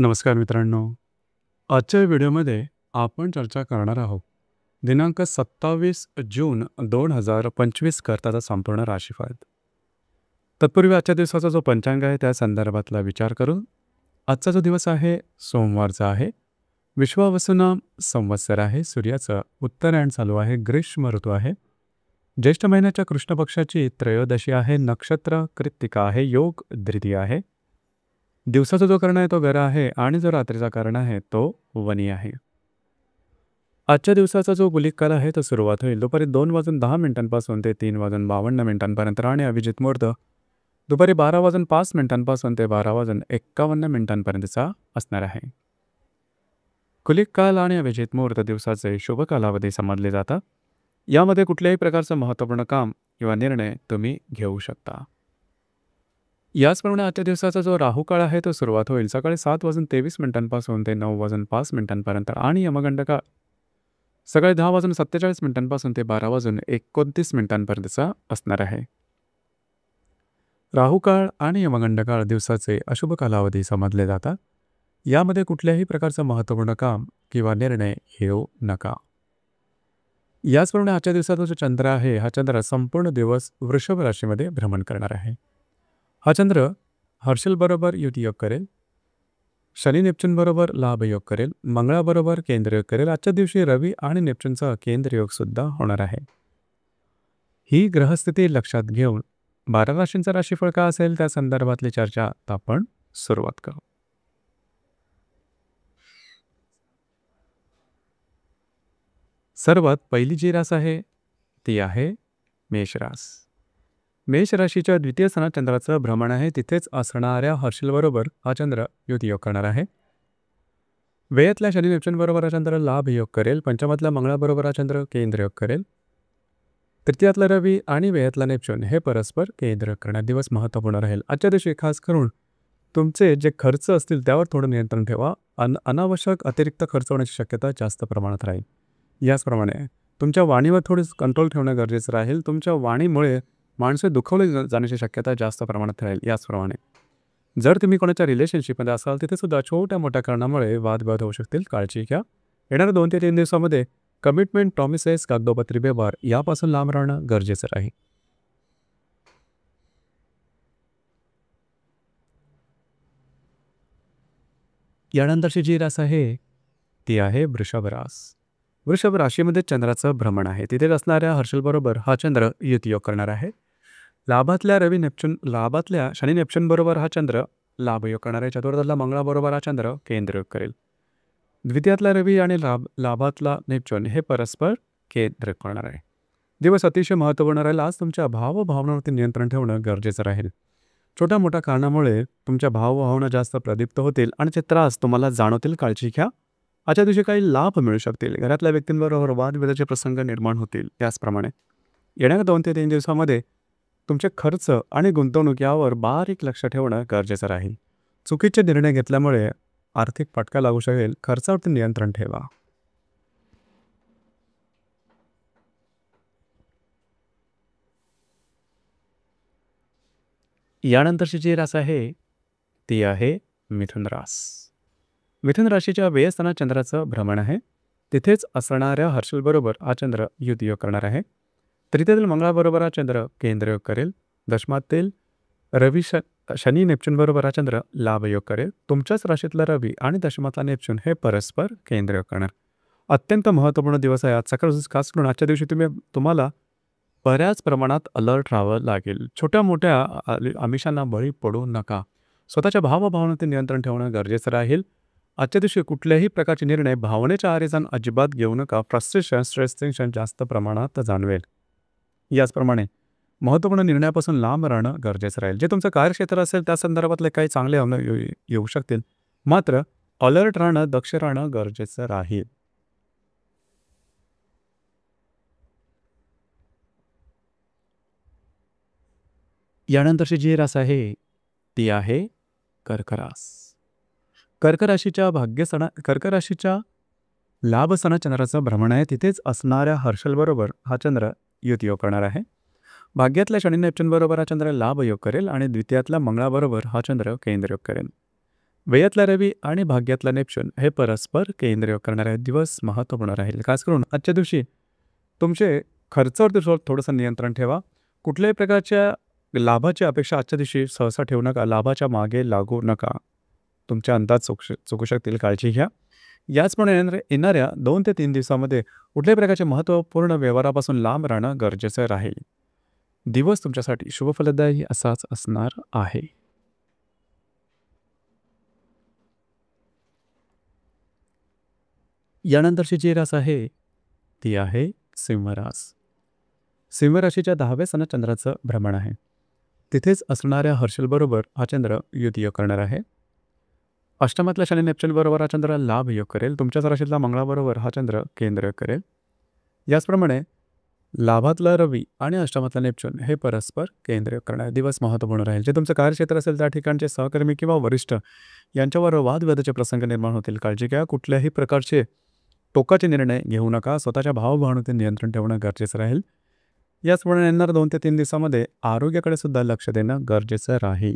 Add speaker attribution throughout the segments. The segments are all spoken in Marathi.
Speaker 1: नमस्कार मित्रांनो. आजच्या व्हिडिओमध्ये आपण चर्चा करणार आहोत दिनांक 27 जून 2025 करताचा संपूर्ण राशीफळ. तत्पूर्वी आजच्या दिवसाचा जो पंचांग आहे त्या संदर्भातला विचार करून आजचा जो दिवस आहे सोमवारचा आहे. विश्वावसुनाम संवत्सर आहे. सूर्याचं उत्तरायण चालू आहे. ग्रीष्म ऋतू आहे. ज्येष्ठ महिन्याच्या कृष्ण पक्षाची त्रयोदशी आहे. नक्षत्र कृत्तिका आहे. योग द्वितीय आहे. दिवसाचा जो कर्ण आहे तो गर आहे आणि जो रात्रीचा कर्ण आहे तो वनी आहे. आजच्या दिवसाचा जो गुलिक काल आहे तो सुरुवात होईल दुपारी 2:10 ते 3:52 आणि अभिजित मुहूर्त दुपारी 12:05 ते 12:51 असणार आहे. गुलिक काल आणि अभिजित मुहूर्त दिवसाचे शुभ कालावधी समजले जातात. यामध्ये कुठल्याही प्रकारचं महत्त्वपूर्ण काम किंवा निर्णय तुम्ही घेऊ शकता. याचप्रमाणे आजच्या दिवसाचा जो राहू काळ आहे तो सुरुवात होईल सकाळी 7:23 ते 9:05 आणि यमगंड काळ सकाळी 10:47 ते 12:29 असणार आहे. राहू काळ आणि यमगंड काळ दिवसाचे अशुभ कालावधी समजले जातात. यामध्ये कुठल्याही प्रकारचं महत्त्वपूर्ण काम किंवा निर्णय घेऊ नका. याचप्रमाणे आजच्या दिवसाचा जो चंद्र आहे हा चंद्र संपूर्ण दिवस वृषभ राशीमध्ये भ्रमण करणार आहे. हा चंद्र हर्षलबरोबर युतियोग करेल. शनी नेपच्यूनबरोबर लाभयोग करेल. मंगळाबरोबर केंद्रयोग करेल. आजच्या दिवशी रवी आणि नेपच्यूनचा केंद्रयोग सुद्धा होणार आहे. ही ग्रहस्थिती लक्षात घेऊन 12 राशींचा राशीफळ का असेल त्या संदर्भातली चर्चा आता आपण सुरुवात करू. सर्वात पहिली जी रास आहे ती आहे मेषरास. मेष राशीच्या द्वितीय स्थानात चंद्राचं भ्रमण आहे. तिथेच असणाऱ्या हर्षलबरोबर हा चंद्र युतियोग करणार आहे. वेळातल्या शनी नेपच्यूनबरोबर हा चंद्र लाभयोग करेल. पंचमातल्या मंगळाबरोबर हा चंद्र केंद्रयोग करेल. तृतीयातला रवी आणि वेळातला नेपच्यून हे परस्पर केंद्रयोग करण्यात दिवस महत्त्वपूर्ण राहील. आजच्या दिवशी खास करून तुमचे जे खर्च असतील त्यावर थोडं नियंत्रण ठेवा. अनावश्यक अतिरिक्त खर्च होण्याची शक्यता जास्त प्रमाणात राहील. याचप्रमाणे तुमच्या वाणीवर थोडी कंट्रोल ठेवणं गरजेचं राहील. तुमच्या वाणीमुळे माणसे दुखवले जाण्याची शक्यता जास्त प्रमाणात राहील. याचप्रमाणे जर तुम्ही कोणाच्या रिलेशनशिपमध्ये असाल तिथे सुद्धा छोट्या मोठ्या कारणामुळे वादविवाद होऊ शकतील. काळजी घ्या. येणाऱ्या 2 ते 3 दिवसामध्ये कमिटमेंट, प्रॉमिसेस, कागदोपत्री व्यवहार यापासून लांब राहणं गरजेचं राहील. यानंतरची जी रास आहे ती आहे वृषभ रास. वृषभ राशीमध्ये चंद्राचं भ्रमण आहे. तिथेच असणाऱ्या हर्षलबरोबर हा चंद्र युतियोग करणार आहे. लाभातल्या शनी नेपच्यून बरोबर हा चंद्र लाभयोग करणार आहे. चतुर्थातला मंगळाबरोबर हा चंद्र केंद्रयोग करेल. द्वितीयातला रवी आणि लाभातला नेपच्यून हे परस्पर केंद्रयोग करणार आहे. दिवस अतिशय महत्त्वपूर्ण राहील. आज तुमच्या भावभावनावरती नियंत्रण ठेवणं गरजेचं राहील. छोट्या मोठ्या कारणामुळे तुमच्या भावभावना जास्त प्रदीप्त होतील आणि ते त्रास तुम्हाला जाणवतील. काळजी घ्या. आजच्या दिवशी काही लाभ मिळू शकतील. घरातल्या व्यक्तींबरोबर वादविवादाचे प्रसंग निर्माण होतील. त्याचप्रमाणे येणाऱ्या 2 ते 3 दिवसामध्ये तुमचे खर्च आणि गुंतवणूक यावर बारीक लक्ष ठेवणं गरजेचं राहील. चुकीचे निर्णय घेतल्यामुळे आर्थिक फटका लागू शकेल. खर्चावरती नियंत्रण ठेवा. यानंतरची जी रास आहे ती आहे मिथुन रास. मिथुन राशीच्या व्ययस्थानात चंद्राचं भ्रमण आहे. तिथेच असणाऱ्या हर्षलबरोबर हा चंद्र युतियोग करणार आहे. तृतीयातील मंगळाबरोबर हा चंद्र केंद्रयोग करेल. दशमातील रवी शनी नेपच्यूनबरोबर हा चंद्र लाभयोग करेल. तुमच्याच राशीतला रवी आणि दशमातला नेपच्यून हे परस्पर केंद्रयोग करणार. अत्यंत महत्त्वपूर्ण दिवस आहे आजचा. खास करून आजच्या दिवशी तुम्हाला बऱ्याच प्रमाणात अलर्ट राहावं लागेल. छोट्या मोठ्या आमिषांना बळी पडू नका. स्वतःच्या भावभावनावरती नियंत्रण ठेवणं गरजेचं राहील. आजच्या दिवशी कुठल्याही प्रकारचे निर्णय भावनेच्या आहारी जाऊन अजिबात घेऊ नका. फ्रस्ट्रेशन, स्ट्रेस, टेन्शन जास्त प्रमाणात जाणवेल. याचप्रमाणे महत्त्वपूर्ण निर्णयापासून लांब राहणं गरजेचं राहील. जे तुमचं कार्यक्षेत्र असेल त्या संदर्भातले काही चांगले येऊ शकतील. मात्र अलर्ट राहणं, दक्ष राहणं गरजेचं राहील. यानंतरची जी रास आहे ती आहे कर्क रास. कर्क राशीच्या लाभस्थानात चंद्राचं भ्रमण आहे. तिथेच असणाऱ्या हर्षलबरोबर हा चंद्र युतियोग करणार आहे. भाग्यातल्या शनी नेपच्यून बरोबर हा चंद्र लाभयोग करेल आणि द्वितीयातल्या मंगळाबरोबर हा चंद्र केंद्रयोग करेल. व्ययातला रवी आणि भाग्यातला नेपच्यून हे परस्पर केंद्रीय करणारे दिवस महत्त्वपूर्ण राहील. खास करून आजच्या दिवशी तुमचे खर्चावरती थोडंसं नियंत्रण ठेवा. कुठल्याही प्रकारच्या लाभाची अपेक्षा आजच्या दिवशी सहसा ठेवू नका. लाभाच्या मागे लागू नका. तुमचे अंदाज चुकू शकतील, काळजी घ्या. याचप्रमाणे येणाऱ्या 2 ते 3 दिवसामध्ये कुठल्याही प्रकारच्या महत्त्वपूर्ण व्यवहारापासून लांब राहणं गरजेचं राहील. दिवस तुमच्यासाठी शुभफलदायी असाच असणार आहे. यानंतरची जी रास आहे ती आहे सिंह रास. सिंह राशीच्या 10व्या स्थानात चंद्राचं भ्रमण आहे. तिथेच असणाऱ्या हर्षलबरोबर हा चंद्र युतियोग करणार आहे. अष्टमातल्या शनी नेपच्यून बरोबर हा चंद्र लाभ योग करेल. तुमच्याच राशीतला मंगळाबरोबर हा चंद्र केंद्र करेल. याचप्रमाणे लाभातला रवी आणि अष्टमातला नेपच्यून हे परस्पर केंद्र करणारे दिवस महत्त्वपूर्ण राहील. जे तुमचं कार्यक्षेत्र असेल त्या ठिकाणचे सहकर्मी किंवा वरिष्ठ यांच्यावर वादविवादाचे प्रसंग निर्माण होतील. काळजी घ्या. कुठल्याही प्रकारचे टोकाचे निर्णय घेऊ नका. स्वतःच्या भावभावनेवर नियंत्रण ठेवणं गरजेचं राहील. याचप्रमाणे येणाऱ्या 2 ते 3 दिवसामध्ये आरोग्याकडे सुद्धा लक्ष देणं गरजेचं राहील.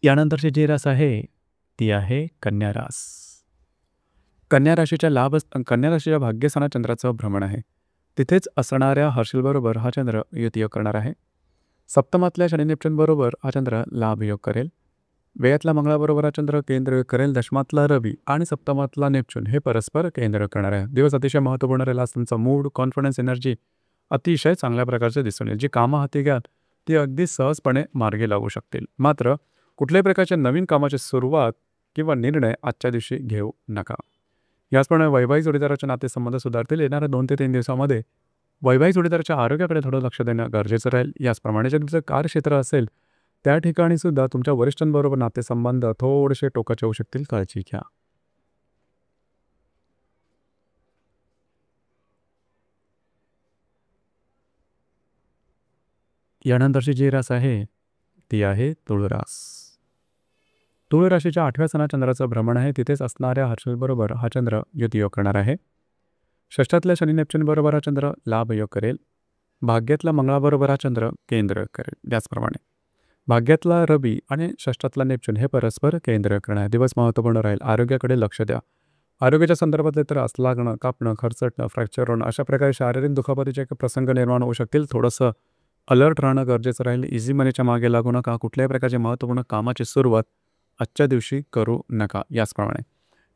Speaker 1: यानंतरची जी रास आहे ती आहे कन्या रास. कन्या राशीच्या भाग्यस्थानात चंद्राचं भ्रमण आहे. तिथेच असणाऱ्या हर्षलबरोबर हा चंद्र युतियोग करणार आहे. सप्तमातल्या शनी नेपच्यून बरोबर हा चंद्र लाभ योग करेल. व्ययातला मंगळाबरोबर हा चंद्र केंद्र करेल. दशमातला रवी आणि सप्तमातला नेपच्यून हे परस्पर केंद्र करणार आहे. दिवस अतिशय महत्त्वपूर्ण राहिला. तुमचा मूड, कॉन्फिडन्स, एनर्जी अतिशय चांगल्या प्रकारचे दिसून येईल. जी कामं हाती घ्याल ती अगदी सहजपणे मार्गी लागू शकतील. मात्र कुठल्याही प्रकारच्या नवीन कामाची सुरुवात किंवा निर्णय आजच्या दिवशी घेऊ नका. याचप्रमाणे वैवाहिक जोडीदाराचे नातेसंबंध सुधारतील. येणाऱ्या 2 ते 3 दिवसामध्ये वैवाहिक जोडीदाराच्या आरोग्याकडे थोडं लक्ष देणं गरजेचं राहील. याचप्रमाणे जे तुमचं कार्यक्षेत्र असेल त्या ठिकाणी सुद्धा तुमच्या वरिष्ठांबरोबर नातेसंबंध थोडेसे टोकाचे होऊ शकतील. काळजी घ्या. यानंतरची जी रास आहे ती आहे तुळरास. तुळ राशीच्या 8व्या स्थानात चंद्राचं भ्रमण आहे. तिथेच असणाऱ्या हर्षलबरोबर हा चंद्र युतियोग करणार आहे. षष्ठातल्या शनी नेपच्यून बरोबर हा चंद्र लाभ योग करेल. भाग्यातला मंगळाबरोबर हा चंद्र केंद्र करेल. त्याचप्रमाणे भाग्यातला रवी आणि षष्ठातला नेपच्यून हे परस्पर केंद्र करणार दिवस महत्त्वपूर्ण राहील. आरोग्याकडे लक्ष द्या. आरोग्याच्या संदर्भातले त्रास, लागणं, कापणं, खरचटणं, फ्रॅक्चर होणं अशा प्रकारे शारीरिक दुखापतीचे प्रसंग निर्माण होऊ शकतील. थोडंसं अलर्ट राहणं गरजेचं राहील. इझी मनीच्या मागे लागू नका. कुठल्याही प्रकारची महत्त्वपूर्ण कामाची सुरुवात आजच्या दिवशी करू नका. याचप्रमाणे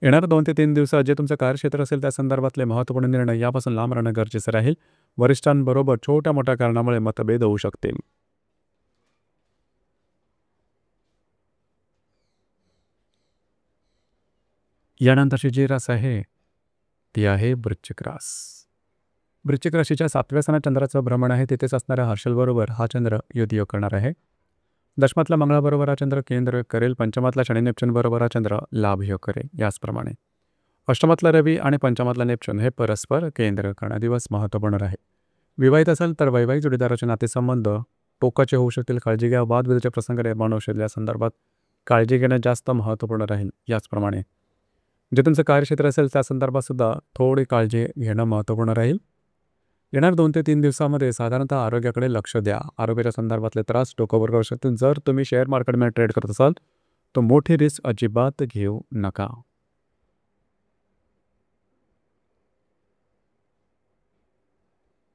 Speaker 1: येणाऱ्या 2 ते 3 दिवसात जे तुमचं कार्यक्षेत्र असेल त्या संदर्भातले महत्त्वपूर्ण निर्णय यापासून लांब राहणं गरजेचं राहील. वरिष्ठांबरोबर छोट्या मोठ्या कारणामुळे मतभेद होऊ शकतील. यानंतरची जी रास आहे ती आहे वृश्चिक रास. वृश्चिक राशीच्या 7व्या स्थानात चंद्राचं भ्रमण आहे. तिथेच असणाऱ्या हर्षलबरोबर हा चंद्र युतियोग करणार आहे. दशमातला मंगळाबरोबर हा चंद्र केंद्र करेल. पंचमातला शनी नेपच्यून बरोबर हा चंद्र लाभ योग करेल. याचप्रमाणे अष्टमातला रवी आणि पंचमातला नेपच्यून हे परस्पर केंद्र करणारा दिवस महत्त्वपूर्ण राहील. विवाहित असेल तर वैवाहिक जोडीदाराचे नातेसंबंध टोकाचे होऊ शकतील. काळजी घ्या. वादविवादाचे प्रसंग निर्माण होऊ शकतील. या संदर्भात काळजी घेणं जास्त महत्त्वपूर्ण राहील. याचप्रमाणे जे तुमचं कार्यक्षेत्र असेल त्या संदर्भात सुद्धा थोडी काळजी घेणं महत्त्वपूर्ण राहील. येणार 2 ते 3 दिवसामध्ये साधारणतः आरोग्याकडे लक्ष द्या. आरोग्याच्या संदर्भातले त्रास डोकंवर करू शकतील. जर तुम्ही शेअर मार्केटमध्ये ट्रेड करत असाल तर मोठी रिस्क अजिबात घेऊ नका.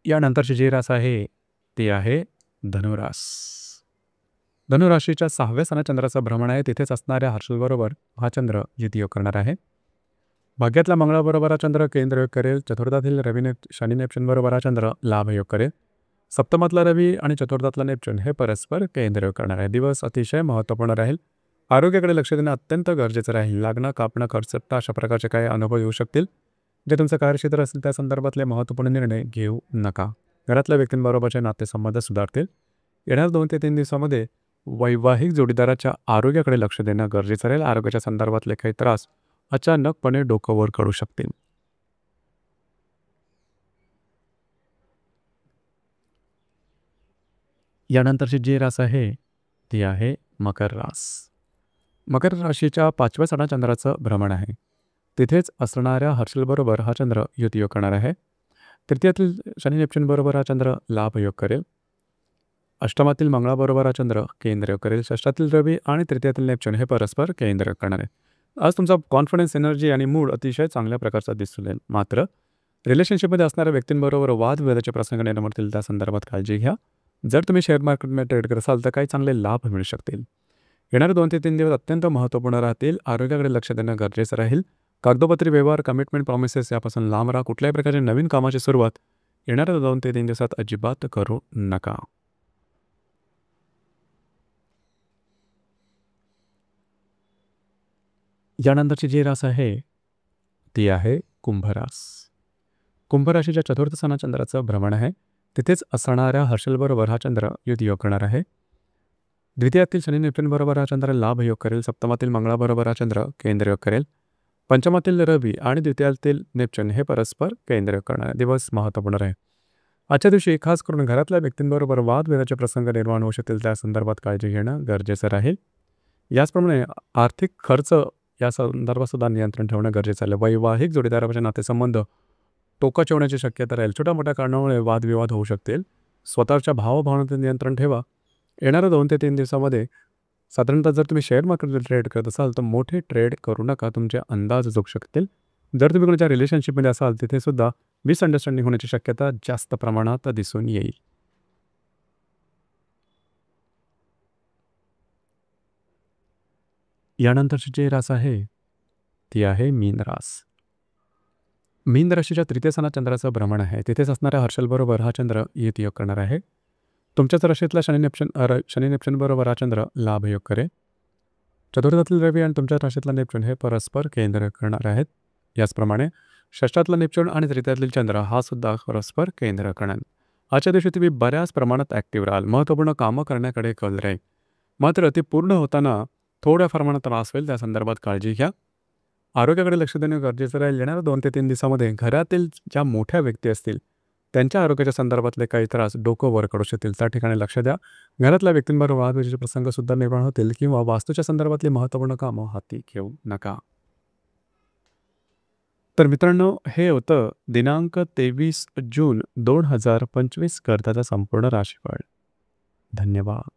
Speaker 1: यानंतरची जी रास आहे ती आहे धनुरास. धनुराशीच्या 6व्या स्थानात चंद्राचं भ्रमण आहे. तिथेच असणाऱ्या हर्षलबरोबर हा चंद्र युतियोग करणार आहे. भाग्यातला मंगळाबरोबर हा चंद्र केंद्र योग करेल. चतुर्थातील शनी नेपच्यून बरोबर हा चंद्र लाभ योग करेल. सप्तमातला रवी आणि चतुर्थातला नेपच्यून हे परस्पर केंद्र योग करणार आहे. दिवस अतिशय महत्त्वपूर्ण राहील. आरोग्याकडे लक्ष देणं अत्यंत गरजेचं राहील. लागणं, कापणं, खरचटणं अशा प्रकारचे काही अनुभव येऊ शकतील. जे तुमचं कार्यक्षेत्र असेल त्या संदर्भातले महत्त्वपूर्ण निर्णय घेऊ नका. घरातल्या व्यक्तींबरोबरचे नातेसंबंध सुधारतील. येणाऱ्या 2 ते 3 दिवसामध्ये वैवाहिक जोडीदाराच्या आरोग्याकडे लक्ष देणं गरजेचं राहील. आरोग्याच्या संदर्भातले काही त्रास अचानकपणे डोकं वर काढू शकतील. यानंतरची जी रास आहे ती आहे मकर रास. मकर राशीच्या 5व्या स्थानात चंद्राचं भ्रमण आहे. तिथेच असणाऱ्या हर्षलबरोबर हा चंद्र युतियोग करणार आहे. तृतीयातील शनी नेपच्यून बरोबर हा चंद्र लाभयोग करेल. अष्टमातील मंगळाबरोबर हा चंद्र केंद्रयोग करेल. षष्ठातील रवी आणि तृतीयातील नेपच्यून हे परस्पर केंद्रयोग करणार आहे. आज तुमचा कॉन्फिडन्स, एनर्जी आणि मूड अतिशय चांगल्या प्रकारचा दिसून येईल. मात्र रिलेशनशिपमध्ये असणाऱ्या व्यक्तींबरोबर वादविवादाचे प्रसंग निर्माण होतील, त्या संदर्भात काळजी घ्या. जर तुम्ही शेअर मार्केटमध्ये ट्रेड करत असाल तर काही चांगले लाभ मिळू शकतील. येणारे 2 ते 3 दिवस अत्यंत महत्त्वपूर्ण राहतील. आरोग्याकडे लक्ष देणं गरजेचं राहील. कागदोपत्री व्यवहार, कमिटमेंट, प्रॉमिसेस यापासून लांब राहा. कुठल्याही प्रकारच्या नवीन कामाची सुरुवात येणाऱ्या 2 ते 3 दिवसात अजिबात करू नका. यानंतरची जी रास आहे ती आहे कुंभरास. कुंभराशीच्या चतुर्थ स्थानात चंद्राचं भ्रमण आहे. तिथेच असणाऱ्या हर्षलबरोबर हा चंद्र युद्धयोग करणार आहे. द्वितीयातील शनी नेपच्यून बरोबर हा चंद्र लाभयोग करेल. सप्तमातील मंगळाबरोबर हा चंद्र केंद्रयोग करेल. पंचमातील रवी आणि द्वितीयातील नेपच्यून हे परस्पर केंद्रयोग करणारे दिवस महत्त्वपूर्ण आहे. आजच्या दिवशी खास करून घरातल्या व्यक्तींबरोबर वादविवादाचे प्रसंग निर्माण होऊ शकतील, त्या संदर्भात काळजी घेणं गरजेचं राहील. याचप्रमाणे आर्थिक खर्च या संदर्भात सुद्धा नियंत्रण ठेवणं गरजेचं आहे. वैवाहिक जोडीदाराचे नातेसंबंध टोकाचे होण्याची शक्यता राहील. छोट्या मोठ्या कारणामुळे वादविवाद होऊ शकतील. स्वतःच्या भावभावनांचे नियंत्रण ठेवा. येणाऱ्या 2 ते 3 दिवसामध्ये साधारणतः जर तुम्ही शेअर मार्केटमध्ये ट्रेड करत असाल तर मोठे ट्रेड करू नका. तुमचे अंदाज चुकू शकतील. जर तुम्ही कोणाच्या रिलेशनशिपमध्ये असाल तिथे सुद्धा मिसअंडरस्टँडिंग होण्याची शक्यता जास्त प्रमाणात दिसून येईल. यानंतरची जी रास आहे ती आहे मीन रास. मीन राशीच्या तृतीय स्थानात चंद्राचं भ्रमण आहे. तिथेच असणाऱ्या हर्षलबरोबर हा चंद्र युतियोग करणार आहे. तुमच्याच राशीतला शनी नेपच्यून बरोबर हा चंद्र लाभयोग करेल. चतुर्थातील रवी आणि तुमच्या राशीतला नेपच्यून हे परस्पर केंद्र करणार आहेत. याचप्रमाणे षष्ठातला नेपच्यून आणि तृतीयातील चंद्र हा सुद्धा परस्पर केंद्र करणार. आजच्या दिवशी तुम्ही बऱ्याच प्रमाणात ॲक्टिव्ह राहाल. महत्त्वपूर्ण कामं करण्याकडे कल राहील. मात्र ते पूर्ण होताना थोड्या प्रमाणात त्रास होईल, त्या संदर्भात काळजी घ्या. आरोग्याकडे लक्ष देणं गरजेचं राहील. येणाऱ्या 2 ते 3 दिवसामध्ये घरातील ज्या मोठ्या व्यक्ती असतील त्यांच्या आरोग्याच्या संदर्भातले काही त्रास डोकं वर काढू शकतील, त्या ठिकाणी लक्ष द्या. घरातल्या व्यक्तींबरोबर वादविवादाचे प्रसंगसुद्धा निर्माण होतील किंवा वास्तूच्या संदर्भातली महत्त्वपूर्ण कामं हाती घेऊ नका. तर मित्रांनो, हे होतं दिनांक 23 जून 2025 करताचा संपूर्ण राशीफळ. धन्यवाद.